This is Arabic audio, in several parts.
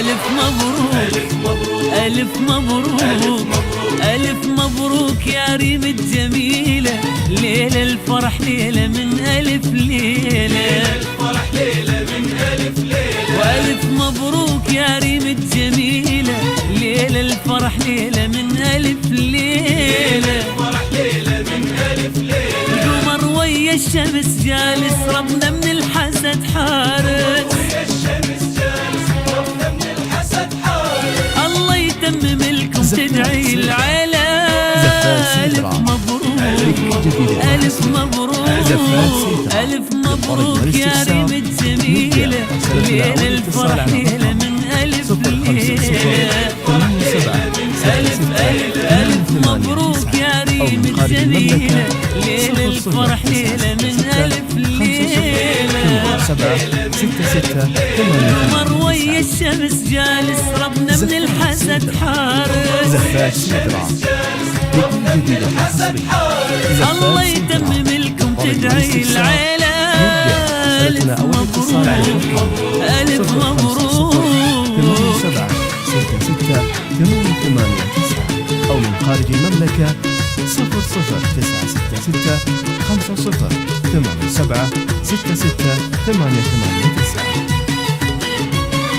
ألف مبروك ألف مبروك ألف مبروك يا ريم الجميلة، ليلة الفرح ليلة من ألف ليلة، الفرح ليلة من ألف ليلة. وألف مبروك يا ريم الجميلة، ليلة الفرح ليلة من ألف ليلة، الفرح ليلة من ألف ليلة. القمر ويا الشمس جالس، ربنا من الحسد حارس، ويا الشمس جالس، ربنا من الحسد حارس. الله يتمم لكم تدعي العيلة. ألف مبروك ألف مبروك ألف مبروك يا ريم الجميلة، ليلة الفرح ليلة من ألف ليلة. ألف ألف ألف مبروك يا ريم الجميلة، ليلة الفرح ليلة من ألف ليلة. 7 6 6 8 قمر ويا الشمس جالس، ربنا من الحسد حارس، زفاف سيدرا بكل جديد الحسد حارس. الله يتمم لكم تدعي العيلة. ألف مبروك ألف مبروك 7 6 6 8 8 9 أو من خارج المملكة 0 0 9 6 6 5 0 8 7 6 6 8 8 9.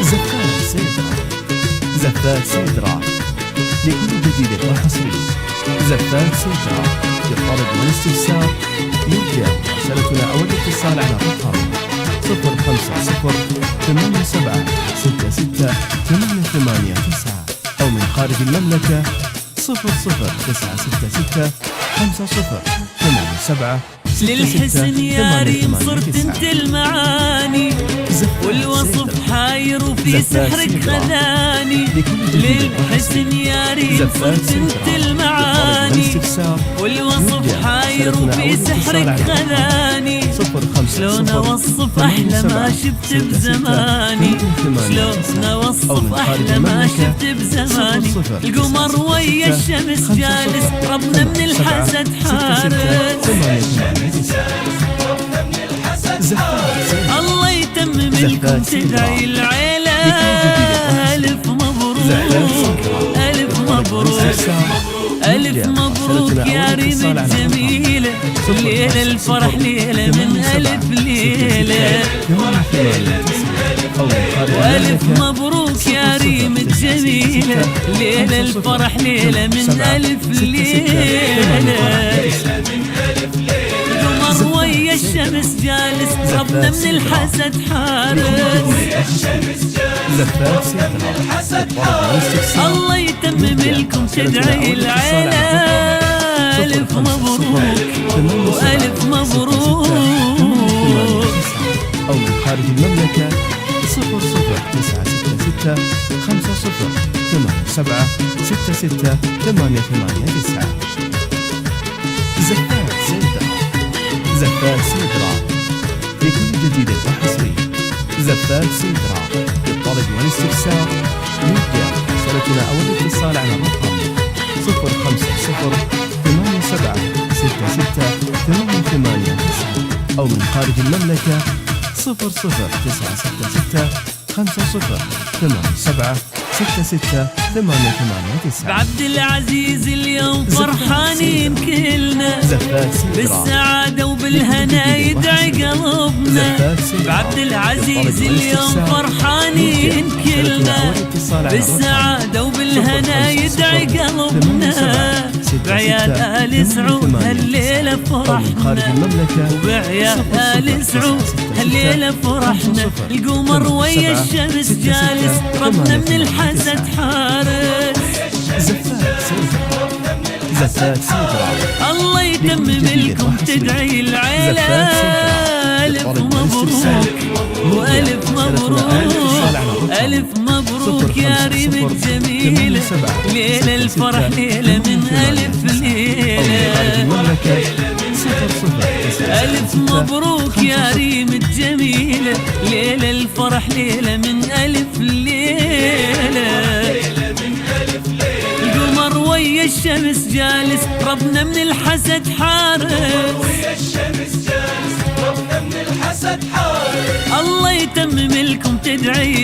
زفاف سيدرا زفاف سيدرا لكل جديد وحصري. زفاف سيدرا للطلب والاستفسار يرجى مراسلتنا أو الاتصال على رقم 050 87 66 88 9 أو من خارج المملكة 00 966 50 87 للحسن يا ريم صرت انت المعاني، والوصف حاير وفي سحرك خذاني. للحسن يا ريم صرت انت المعاني، والوصف حاير وفي سحرك خذاني. شلون اوصف احلى ما شفت بزماني، شلون اوصف احلى ما شفت بزماني. القمر ويا الشمس جالس، ربنا من الحسد حارس، الله يتمم لكم تدعي العيلة. ألف مبروك ألف مبروك ألف مبروك يا ريم الجميلة، ليلة الفرح ليلة من ألف ليلة. وألف مبروك يا ريم الجميلة، ليلة الفرح ليلة من ألف ليلة. القمر ويا الشمس جالس، ربنا من الحسد حارس، زفاف سيدرا الله يتمم لكم تدعي العيلة. ألف مبروك وألف مبروك أو من خارج المملكة 0 0 9 6 6 5 0 8 7 6 6 8 8 9. زفاف سيدرا زفاف سيدرا لكل جديد وحصري. زفاف سيدرا للطلب والاستفسار يرجى مراسلتنا أو الاتصال على رقم 050 87 66 88 9 أو من خارج المملكة 00 966 50 87 66 88 9. بعبد العزيز اليوم فرحانين كلنا، بالسعادة وبالهنا يدعي قلبنا. بعبد العزيز اليوم فرحانين كلنا، بالسعادة وبالهنا يدعي قلبنا. بعيال آل سعود هالليلة فرحنا، وبعيال آل سعود هالليلة فرحنا. القمر ويا الشمس جالس، ربنا من الحسد حارس، زفاف سيدرا الله يتمم لكم تدعي العيلة. ألف مبروك وألف مبروك ألف مبروك يا ريم الجميلة، ليلة الفرح ليلة من ألف ليلة. ألف مبروك يا ريم الجميلة، ليلة الفرح ليلة من ألف ليلة. القمر ويا الشمس جالس، ربنا من الحسد حارس، ويا الشمس جالس، ربنا من الحسد حارس. الله يتمم لكم تدعي